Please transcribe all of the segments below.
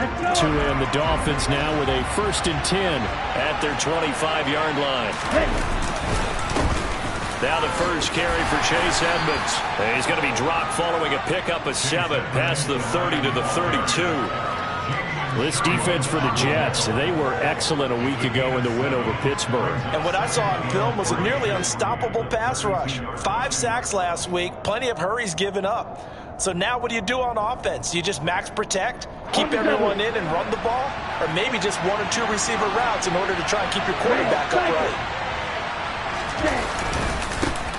And the Dolphins now with a 1st and 10 at their 25-yard line. Now the first carry for Chase Edmonds. And he's going to be dropped following a pickup of 7 past the 30 to the 32. This defense for the Jets, they were excellent a week ago in the win over Pittsburgh. And what I saw on film was a nearly unstoppable pass rush. 5 sacks last week, plenty of hurries given up. So now what do you do on offense? You just max protect, keep everyone in and run the ball, or maybe just 1 or 2 receiver routes in order to try and keep your quarterback upright.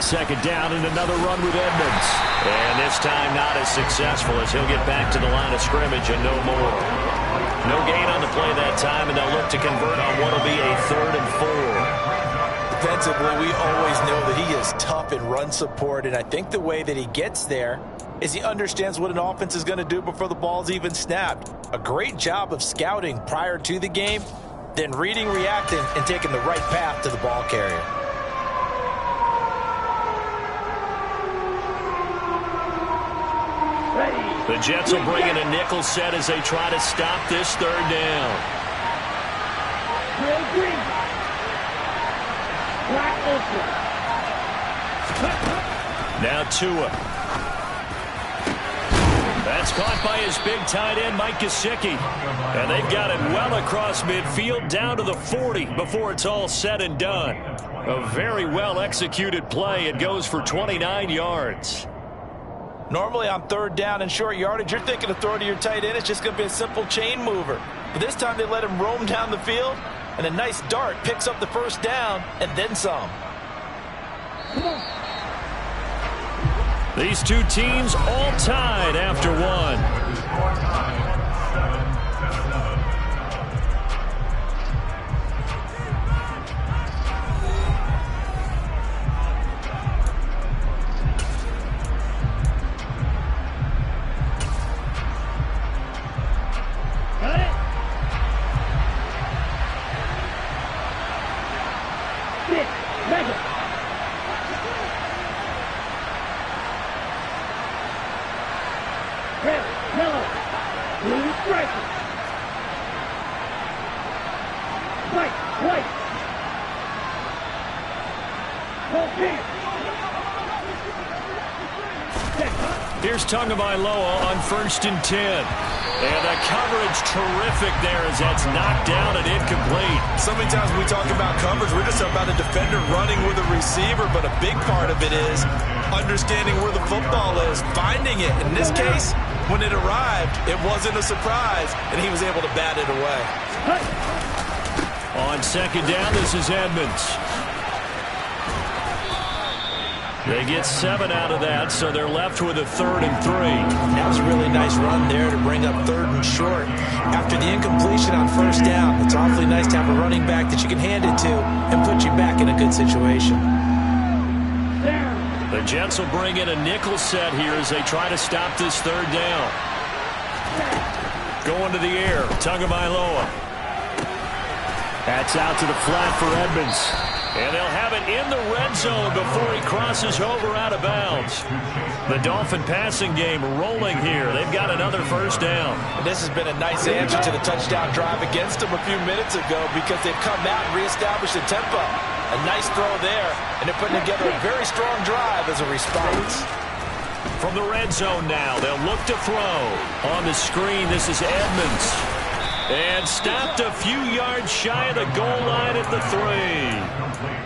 2nd down and another run with Edmonds. And this time not as successful as he'll get back to the line of scrimmage and no more. No gain on the play that time, and they'll look to convert on what will be a 3rd and 4. Defensively, we always know that he is tough in run support, and I think the way that he gets there is he understands what an offense is going to do before the ball's even snapped. A great job of scouting prior to the game, then reading, reacting, and taking the right path to the ball carrier. The Jets will bring in a nickel set as they try to stop this 3rd down. Now Tua. That's caught by his big tight end, Mike Gesicki. And they've got it well across midfield down to the 40 before it's all said and done. A very well executed play. It goes for 29 yards. Normally on 3rd down and short yardage, you're thinking of throwing to your tight end. It's just going to be a simple chain mover. But this time they let him roam down the field, and a nice dart picks up the 1st down and then some. These two teams all tied after 1. Here's Tagovailoa on 1st and 10. And the coverage terrific there as that's knocked down and incomplete. So many times when we talk about coverage, we're just about a defender running with a receiver, but a big part of it is understanding where the football is, finding it. In this case, when it arrived, it wasn't a surprise, and he was able to bat it away. On 2nd down, this is Edmonds. They get 7 out of that, so they're left with a 3rd and 3. That was a really nice run there to bring up 3rd and short. After the incompletion on 1st down, it's awfully nice to have a running back that you can hand it to and put you back in a good situation. The Jets will bring in a nickel set here as they try to stop this 3rd down. Going to the air, Tagovailoa. That's out to the flat for Edmonds. And they'll have it in the red zone before he crosses over out of bounds. The Dolphin passing game rolling here. They've got another 1st down. And this has been a nice answer to the touchdown drive against them a few minutes ago because they've come out and reestablished the tempo. A nice throw there, and they're putting together a very strong drive as a response. From the red zone now, they'll look to throw. On the screen, this is Edmonds. And stopped a few yards shy of the goal line at the 3.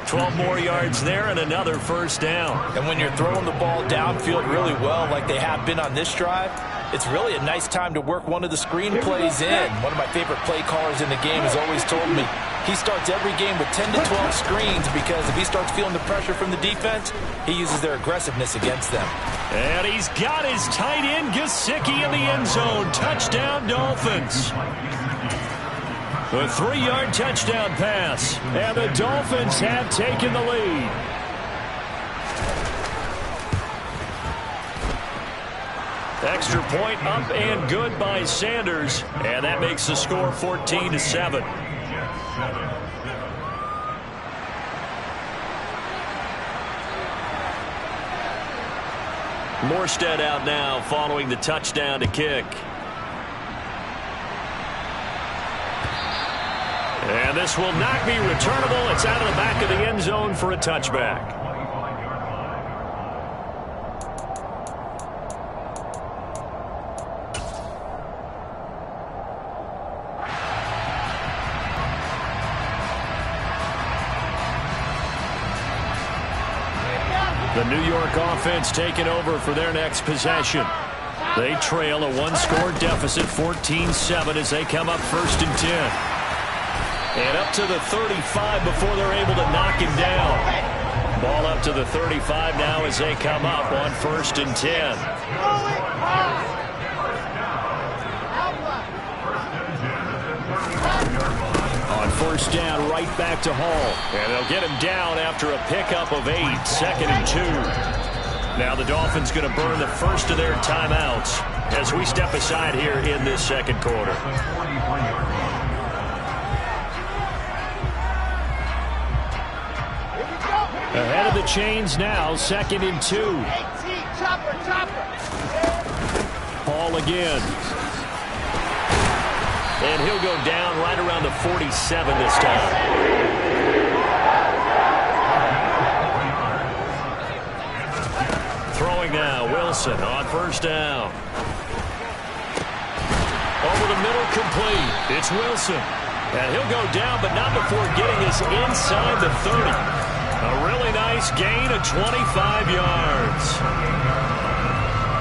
12 more yards there and another 1st down. And when you're throwing the ball downfield really well like they have been on this drive, it's really a nice time to work one of the screen plays in. One of my favorite play callers in the game has always told me he starts every game with 10 to 12 screens because if he starts feeling the pressure from the defense, he uses their aggressiveness against them. And he's got his tight end Gesicki in the end zone. Touchdown Dolphins. A 3-yard touchdown pass. And the Dolphins have taken the lead. Extra point up and good by Sanders. And that makes the score 14-7. Morstead out now following the touchdown to kick. And this will not be returnable. It's out of the back of the end zone for a touchback. The New York offense taking over for their next possession. They trail a one-score deficit, 14-7, as they come up 1st and 10. And up to the 35 before they're able to knock him down. Ball up to the 35 now as they come up on 1st and 10. On 1st down, right back to Hall. And they'll get him down after a pickup of 8, 2nd and 2. Now the Dolphins going to burn the first of their timeouts as we step aside here in this second quarter. Ahead of the chains now, 2nd and 2. Hall again. And he'll go down right around the 47 this time. Throwing now, Wilson on 1st down. Over the middle, complete. It's Wilson. And he'll go down, but not before getting us inside the 30. A really nice gain of 25 yards.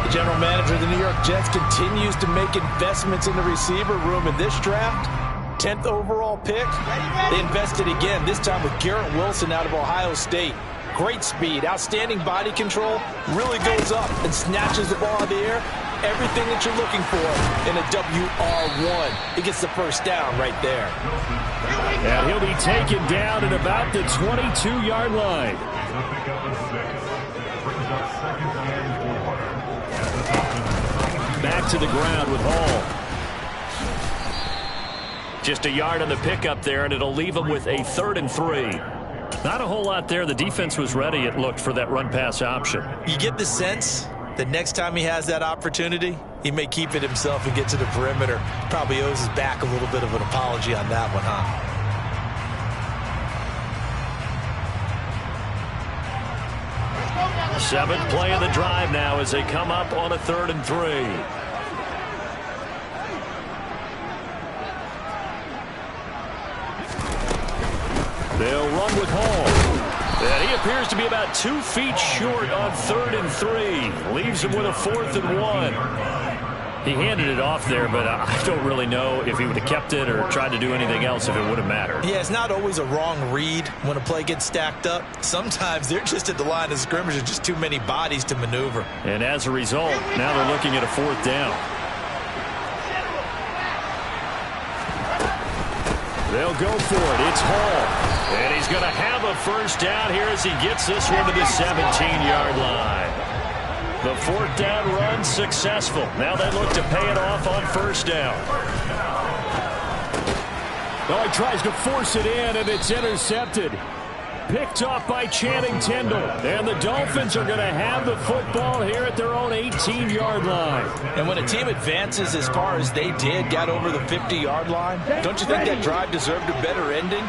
The general manager of the New York Jets continues to make investments in the receiver room in this draft. 10th overall pick. They invested again, this time with Garrett Wilson out of Ohio State. Great speed, outstanding body control, really goes up and snatches the ball out of the air. Everything that you're looking for in a WR1. He gets the 1st down right there. And he'll be taken down at about the 22-yard line. Back to the ground with Hall. Just a yard on the pickup there, and it'll leave him with a 3rd and 3. Not a whole lot there. The defense was ready, it looked, for that run-pass option. You get the sense that next time he has that opportunity, he may keep it himself and get to the perimeter. Probably owes his back a little bit of an apology on that one, huh? Seventh play of the drive now as they come up on a 3rd and 3. They'll run with Hall. And he appears to be about 2 feet short on 3rd and 3. Leaves him with a 4th and 1. He handed it off there, but I don't really know if he would have kept it or tried to do anything else if it would have mattered. Yeah, it's not always a wrong read when a play gets stacked up. Sometimes they're just at the line of scrimmage. There's just too many bodies to maneuver. And as a result, now they're looking at a 4th down. They'll go for it. It's Hall. And he's going to have a 1st down here as he gets this one to the 17-yard line. The 4th down run successful. Now they look to pay it off on 1st down. Oh, he tries to force it in, and it's intercepted. Picked off by Channing Tindall. And the Dolphins are going to have the football here at their own 18-yard line. And when a team advances as far as they did, got over the 50-yard line, don't you think that drive deserved a better ending?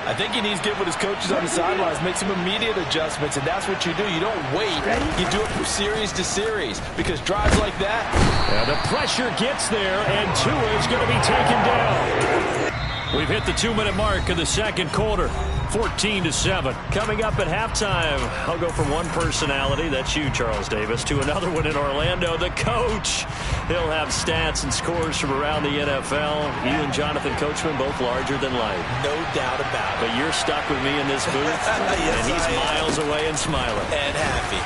I think he needs to get with his coaches on the sidelines, make some immediate adjustments, and that's what you do. You don't wait. You do it from series to series, because drives like that. Yeah, the pressure gets there, and Tua is going to be taken down. We've hit the 2-minute mark of the second quarter. 14-7. Coming up at halftime, I'll go from one personality, that's you, Charles Davis, to another one in Orlando, the coach. He'll have stats and scores from around the NFL. You and Jonathan Coachman, both larger than life. No doubt about it. But you're stuck with me in this booth, Yes, and he's miles away and smiling. And happy.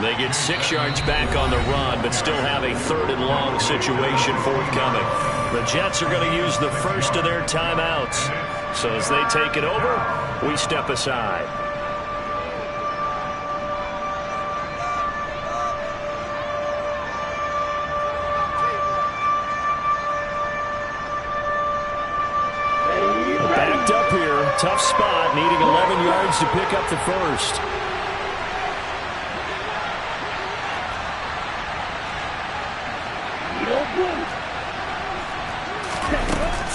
They get 6 yards back on the run, but still have a 3rd and long situation forthcoming. The Jets are going to use the first of their timeouts. So as they take it over, we step aside. Backed up here, tough spot, needing 11 yards to pick up the first.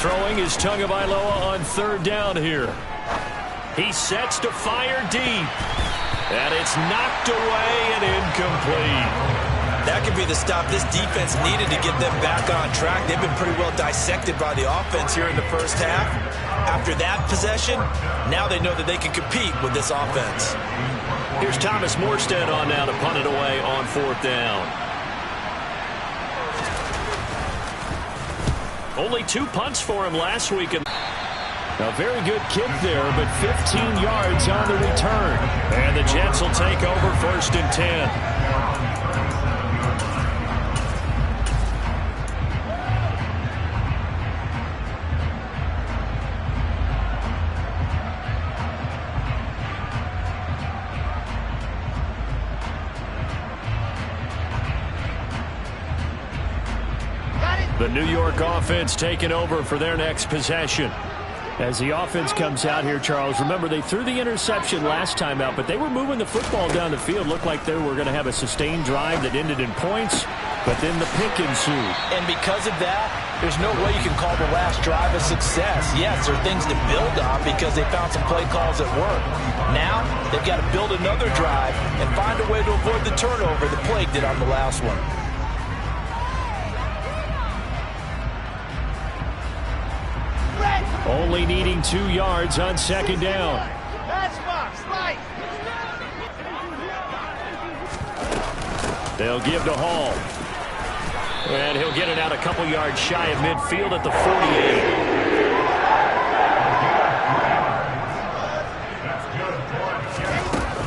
Throwing is Tagovailoa on third down here. He sets to fire deep. And it's knocked away and incomplete. That could be the stop this defense needed to get them back on track. They've been pretty well dissected by the offense here in the first half. After that possession, now they know that they can compete with this offense. Here's Thomas Morstead on now to punt it away on fourth down. Only 2 punts for him last week. A very good kick there, but 15 yards on the return. And the Jets will take over 1st and 10. The New York offense taking over for their next possession. As the offense comes out here, Charles, remember they threw the interception last time out, but they were moving the football down the field. Looked like they were going to have a sustained drive that ended in points, but then the pick ensued. And because of that, there's no way you can call the last drive a success. Yes, there are things to build on because they found some play calls that work. Now, they've got to build another drive and find a way to avoid the turnover the plague did on the last one. Only needing 2 yards on second down. They'll give to Hall. And he'll get it out a couple yards shy of midfield at the 48.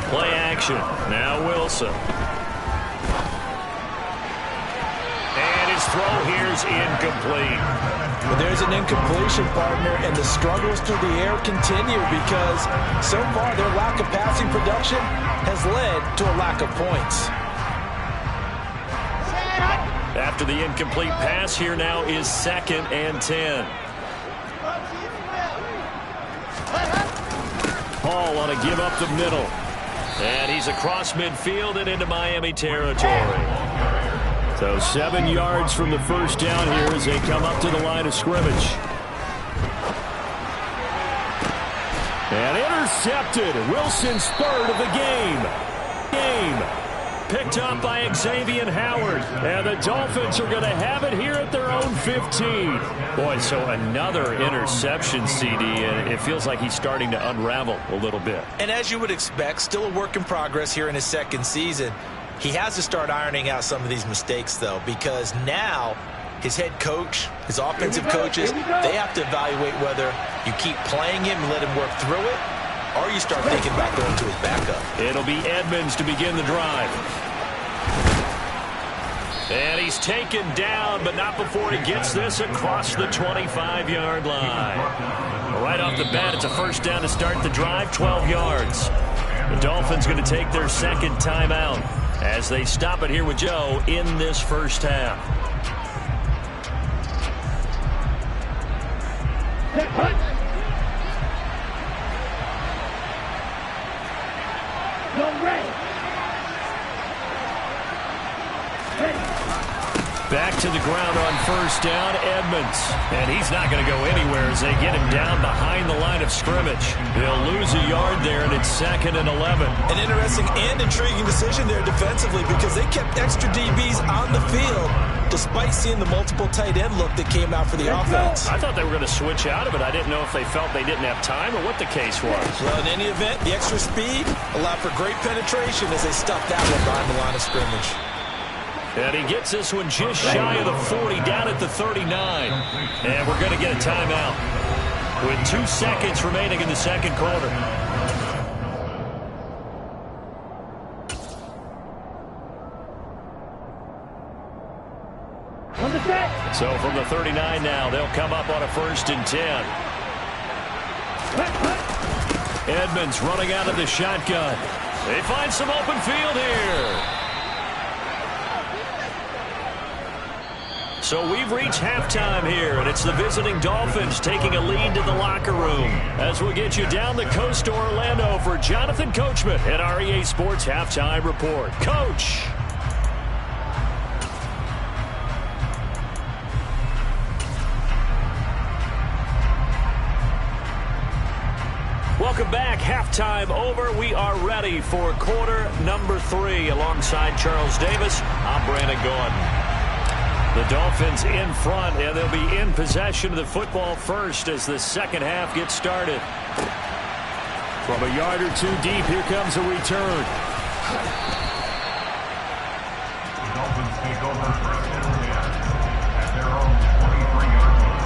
Play action. Now Wilson. And his throw here's incomplete. Well, there's an incompletion, partner, and the struggles through the air continue because so far their lack of passing production has led to a lack of points. After the incomplete pass, here now is 2nd and 10. Hall on a give up the middle. And he's across midfield and into Miami territory. So 7 yards from the first down here as they come up to the line of scrimmage. And intercepted. Wilson's third of the game. Picked up by Xavier Howard. And the Dolphins are going to have it here at their own 15. Boy, so another interception, CD, and it feels like he's starting to unravel a little bit. And as you would expect, still a work in progress here in his second season. He has to start ironing out some of these mistakes, though, because now his head coach, his offensive coaches, they have to evaluate whether you keep playing him and let him work through it, or you start thinking about going to his backup. It'll be Edmonds to begin the drive. And he's taken down, but not before he gets this across the 25-yard line. Right off the bat, it's a first down to start the drive, 12 yards. The Dolphins going to take their second timeout as they stop it here with Joe in this first half. Back to the ground on first down, Edmonds. And he's not going to go anywhere as they get him down behind the line of scrimmage. They'll lose a yard there, and it's 2nd and 11. An interesting and intriguing decision there defensively because they kept extra DBs on the field despite seeing the multiple tight end look that came out for the offense. I thought they were going to switch out of it. I didn't know if they felt they didn't have time or what the case was. Well, in any event, the extra speed allowed for great penetration as they stuffed that one behind the line of scrimmage. And he gets this one just shy of the 40, down at the 39. And we're going to get a timeout with 2 seconds remaining in the second quarter. So from the 39 now, they'll come up on a 1st and 10. Edmonds running out of the shotgun. They find some open field here. So we've reached halftime here, and it's the visiting Dolphins taking a lead to the locker room. As we'll get you down the coast to Orlando for Jonathan Coachman at our EA Sports Halftime Report. Coach. Welcome back. Halftime over. We are ready for quarter number 3. Alongside Charles Davis, I'm Brandon Gordon. The Dolphins in front, and they'll be in possession of the football first as the second half gets started. From a yard or two deep, here comes a return. The Dolphins take over first and 10 at their own 23-yard line.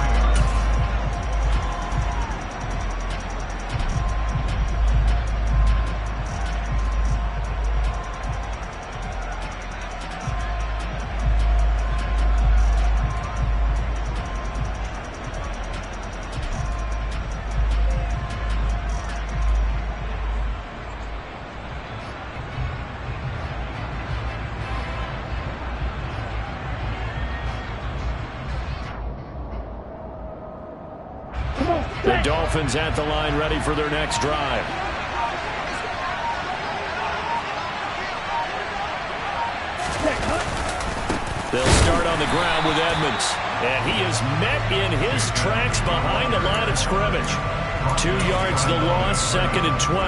The Dolphins at the line, ready for their next drive. They'll start on the ground with Edmonds. And he is met in his tracks behind the line of scrimmage. 2 yards the loss, 2nd and 12.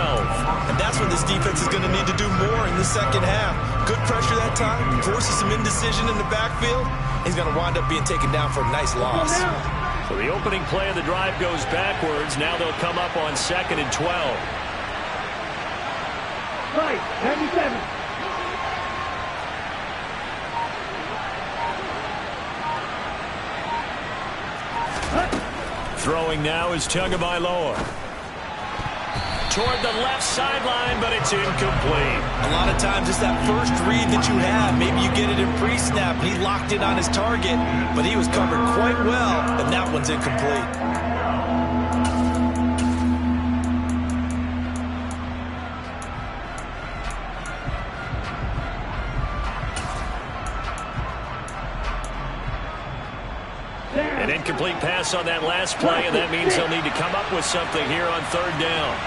And that's when this defense is going to need to do more in the second half. Good pressure that time, forces some indecision in the backfield. He's going to wind up being taken down for a nice loss. So the opening play of the drive goes backwards. Now they'll come up on 2nd and 12. Right, 97. Throwing now is Tagovailoa. Toward the left sideline, but it's incomplete. A lot of times it's that first read that you have. Maybe you get it in pre-snap. He locked in on his target, but he was covered quite well, and that one's incomplete. An incomplete pass on that last play, and that means they'll need to come up with something here on 3rd down.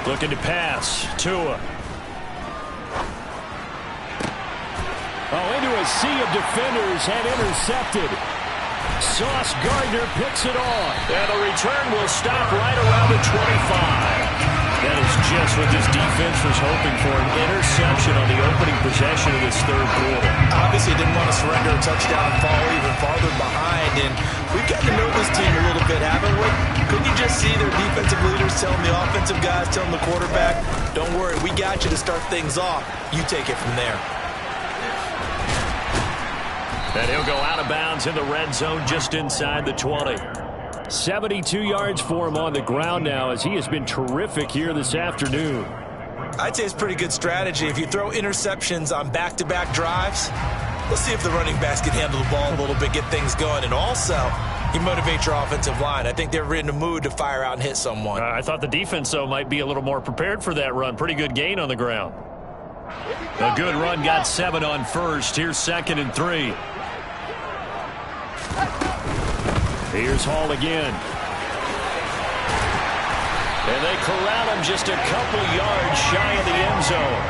Looking to pass. Tua. Oh, into a sea of defenders and intercepted. Sauce Gardner picks it off. And the return will stop right around the 25. That is just what this defense was hoping for, an interception on the opening possession of this 3rd quarter. Obviously didn't want to surrender a touchdown and fall even farther behind. And we've gotten to know this team a little bit, haven't we? Couldn't you just see their defensive leaders telling the offensive guys, telling the quarterback, don't worry, we got you to start things off. You take it from there. And he'll go out of bounds in the red zone just inside the 20. 72 yards for him on the ground now as he has been terrific here this afternoon. I'd say it's pretty good strategy. If you throw interceptions on back-to-back drives, let's see if the running backs can handle the ball a little bit, get things going. And also, you motivate your offensive line. I think they're in the mood to fire out and hit someone. I thought the defense, though, might be a little more prepared for that run. Pretty good gain on the ground. A good run, got 7 on first. Here's 2nd and 3. Here's Hall again. And they corral him just a couple yards shy of the end zone.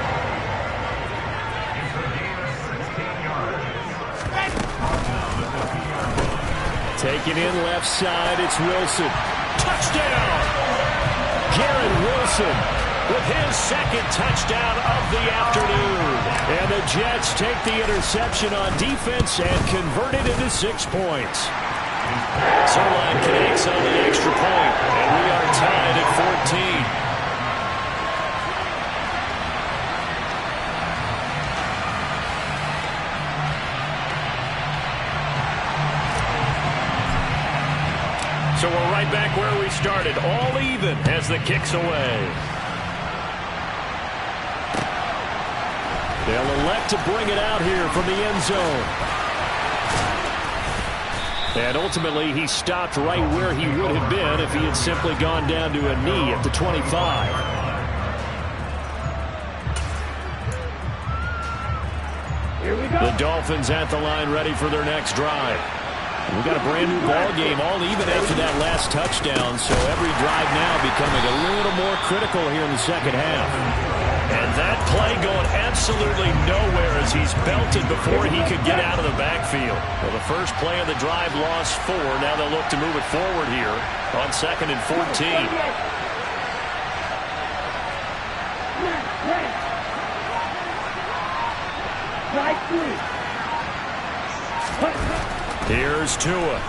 Taking in left side, it's Wilson. Touchdown! Garrett Wilson with his 2nd touchdown of the afternoon. And the Jets take the interception on defense and convert it into 6 points. Zerline connects on the extra point, and we are tied at 14. So we're right back where we started, all even as the kick's away. They'll elect to bring it out here from the end zone. And ultimately, he stopped right where he would have been if he had simply gone down to a knee at the 25. Here we go. The Dolphins at the line, ready for their next drive. We've got a brand new ball game, all even after that last touchdown, so every drive now becoming a little more critical here in the second half. And that play going absolutely nowhere as he's belted before he could get out of the backfield. Well, the first play of the drive lost 4. Now they'll look to move it forward here on 2nd and 14. Here's Tua.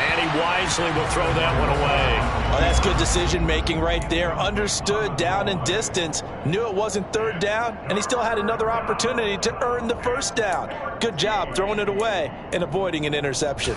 And he wisely will throw that one away. Oh, that's good decision-making right there. Understood down and distance. Knew it wasn't 3rd down, and he still had another opportunity to earn the 1st down. Good job throwing it away and avoiding an interception.